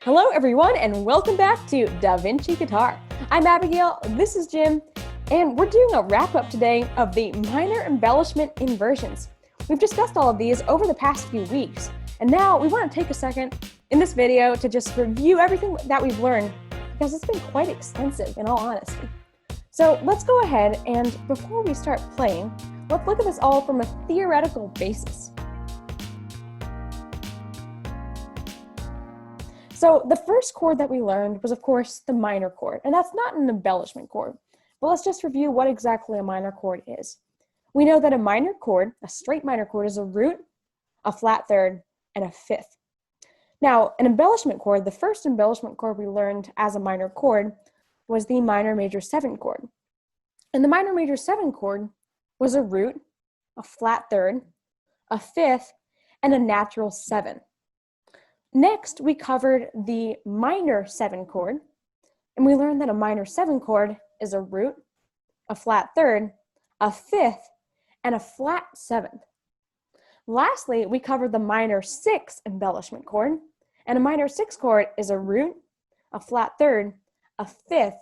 Hello everyone and welcome back to DaVinci Guitar. I'm Abigail, this is Jim, and we're doing a wrap-up today of the minor embellishment inversions. We've discussed all of these over the past few weeks, and now we want to take a second in this video to just review everything that we've learned, because it's been quite extensive in all honesty. So let's go ahead and before we start playing, let's look at this all from a theoretical basis. So the first chord that we learned was, of course, the minor chord, and that's not an embellishment chord. But let's just review what exactly a minor chord is. We know that a minor chord, a straight minor chord, is a root, a flat third, and a fifth. Now, an embellishment chord, the first embellishment chord we learned as a minor chord was the minor major 7 chord. And the minor major 7 chord was a root, a flat third, a fifth, and a natural 7. Next, we covered the minor 7 chord, and we learned that a minor 7 chord is a root, a flat third, a fifth, and a flat 7th. Lastly, we covered the minor 6 embellishment chord, and a minor 6 chord is a root, a flat third, a fifth,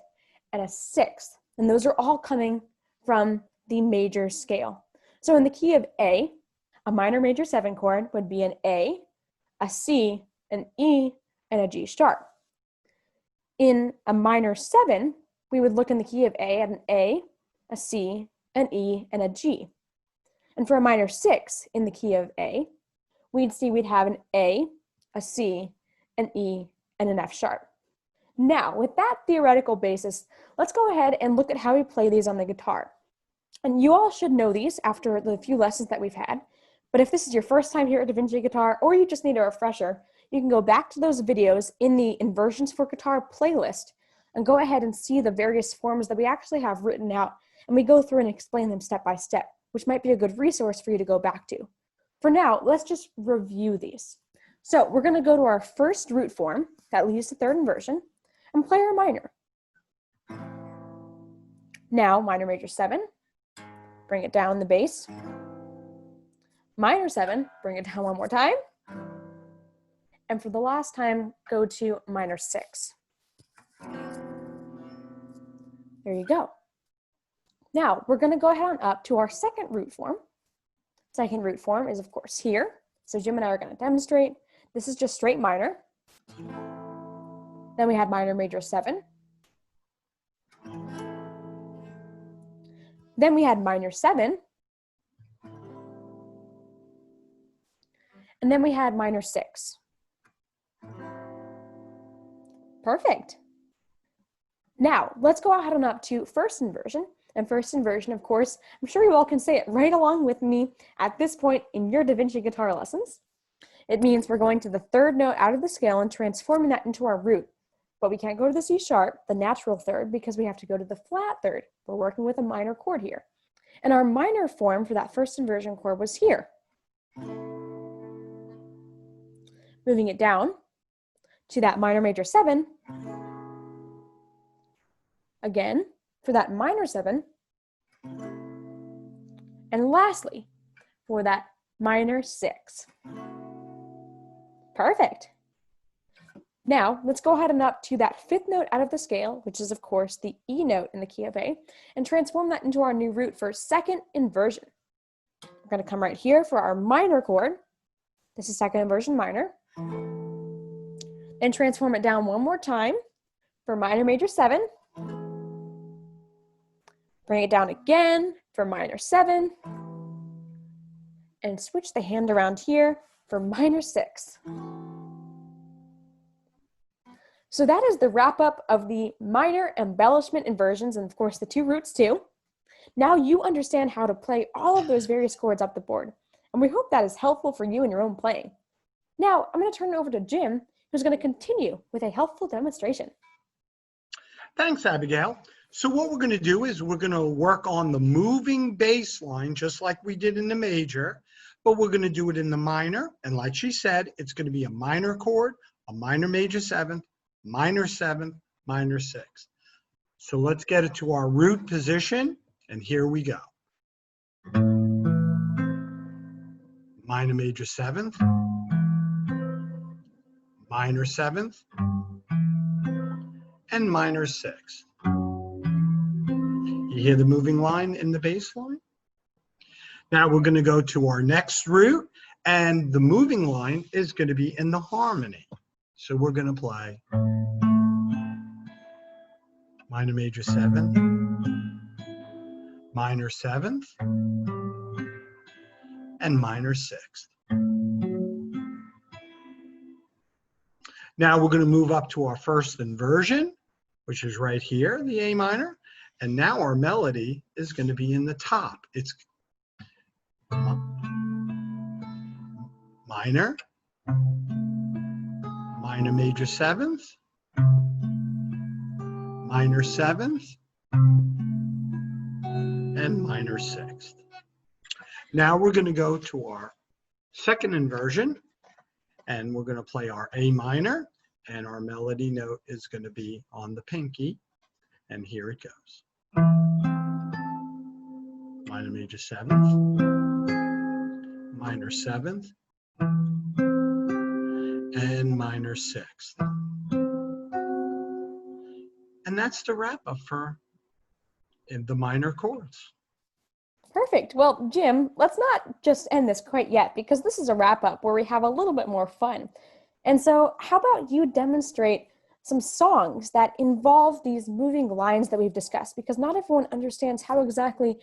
and a 6th. And those are all coming from the major scale. So in the key of A, a minor major 7 chord would be an A, a C, an E, and a G sharp. In a minor 7, we would look in the key of A at an A, a C, an E, and a G. And for a minor 6 in the key of A, we'd have an A, a C, an E, and an F sharp. Now, with that theoretical basis, let's go ahead and look at how we play these on the guitar. And you all should know these after the few lessons that we've had, but if this is your first time here at DaVinci Guitar, or you just need a refresher, you can go back to those videos in the Inversions for Guitar playlist and go ahead and see the various forms that we actually have written out, and we go through and explain them step by step, which might be a good resource for you to go back to. For now, let's just review these. So we're going to go to our first root form that leads to third inversion and play our minor. Now, minor major 7, bring it down the bass. Minor 7, bring it down one more time. And for the last time, go to minor 6. There you go. Now, we're going to go ahead on up to our second root form. Second root form is, of course, here. So Jim and I are going to demonstrate. This is just straight minor. Then we had minor major 7. Then we had minor 7. And then we had minor 6. Perfect. Now, let's go ahead and up to first inversion. And first inversion, of course, I'm sure you all can say it right along with me at this point in your DaVinci Guitar lessons. It means we're going to the third note out of the scale and transforming that into our root. But we can't go to the C sharp, the natural third, because we have to go to the flat third. We're working with a minor chord here. And our minor form for that first inversion chord was here. Moving it down to that minor major 7. Again, for that minor 7. And lastly, for that minor 6. Perfect. Now, let's go ahead and up to that fifth note out of the scale, which is, of course, the E note in the key of A, and transform that into our new root for second inversion. We're going to come right here for our minor chord. This is second inversion minor. And transform it down one more time for minor major 7. Bring it down again for minor 7. And switch the hand around here for minor 6. So that is the wrap up of the minor embellishment inversions, and of course the two roots too. Now you understand how to play all of those various chords up the board, and we hope that is helpful for you in your own playing. Now I'm going to turn it over to Jim, who's going to continue with a helpful demonstration. Thanks, Abigail. So what we're going to do is we're going to work on the moving bass line just like we did in the major, but we're going to do it in the minor, and like she said, it's going to be a minor chord, a minor major 7th, minor 7th, minor 6th. So let's get it to our root position, and here we go. Minor major 7th, minor 7th, and minor 6th. You hear the moving line in the bass line? Now we're going to go to our next root, and the moving line is going to be in the harmony. So we're going to play minor major 7th, minor 7th, and minor 6th. Now we're going to move up to our first inversion, which is right here, the A minor. And now our melody is going to be in the top. It's minor, minor major 7th, minor 7th, and minor 6th. Now we're going to go to our second inversion, and we're going to play our A minor, and our melody note is going to be on the pinky, and here it goes. Minor major 7th, minor 7th, and minor 6th. And that's the wrap up for the minor chords. Perfect. Well, Jim, let's not just end this quite yet, because this is a wrap up where we have a little bit more fun. And so how about you demonstrate some songs that involve these moving lines that we've discussed, because not everyone understands how exactly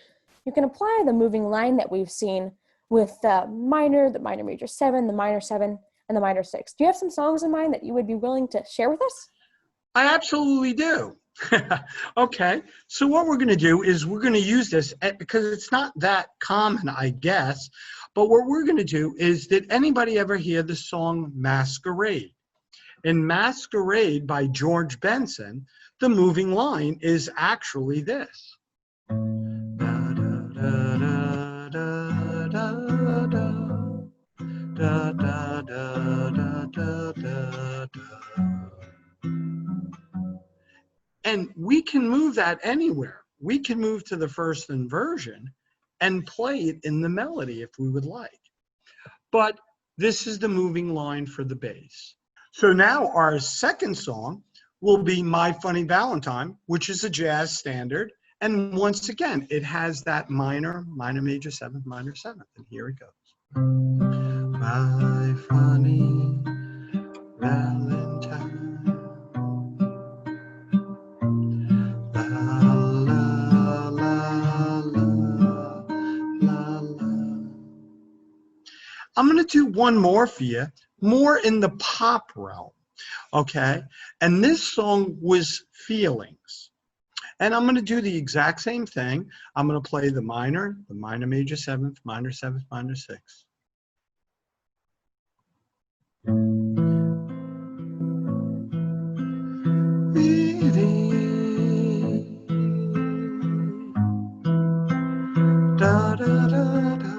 you can apply the moving line that we've seen with the minor major 7, the minor 7, and the minor 6. Do you have some songs in mind that you would be willing to share with us? I absolutely do. Okay, so what we're going to do is we're going to use this because it's not that common, I guess, but what we're going to do is, did anybody ever hear the song Masquerade? In Masquerade by George Benson, the moving line is actually this. And we can move that anywhere. We can move to the first inversion and play it in the melody if we would like. But this is the moving line for the bass. So now our second song will be My Funny Valentine, which is a jazz standard. And once again, it has that minor major 7th, minor 7th. And here it goes. My funny Valentine. I'm going to do one more for you, more in the pop realm, okay? And this song was Feelings. And I'm going to do the exact same thing. I'm going to play the minor major 7th, minor 7th, minor 6th. Da, da, da, da.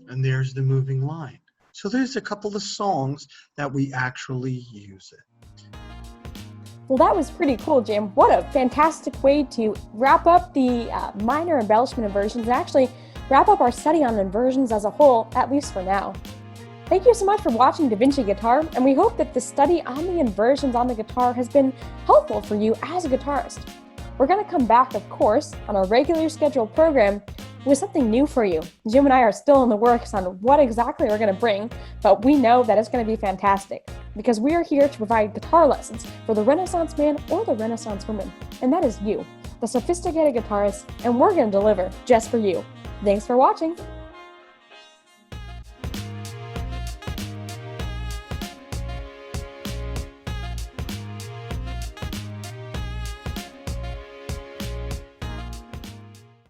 And there's the moving line. So there's a couple of songs that we actually use it. Well, that was pretty cool, Jim. What a fantastic way to wrap up the minor embellishment inversions and actually wrap up our study on inversions as a whole, at least for now. Thank you so much for watching DaVinci Guitar, and we hope that the study on the inversions on the guitar has been helpful for you as a guitarist. We're going to come back, of course, on our regular scheduled program with something new for you. Jim and I are still in the works on what exactly we're going to bring, but we know that it's going to be fantastic because we are here to provide guitar lessons for the Renaissance man or the Renaissance woman, and that is you, the sophisticated guitarist, and we're going to deliver just for you. Thanks for watching.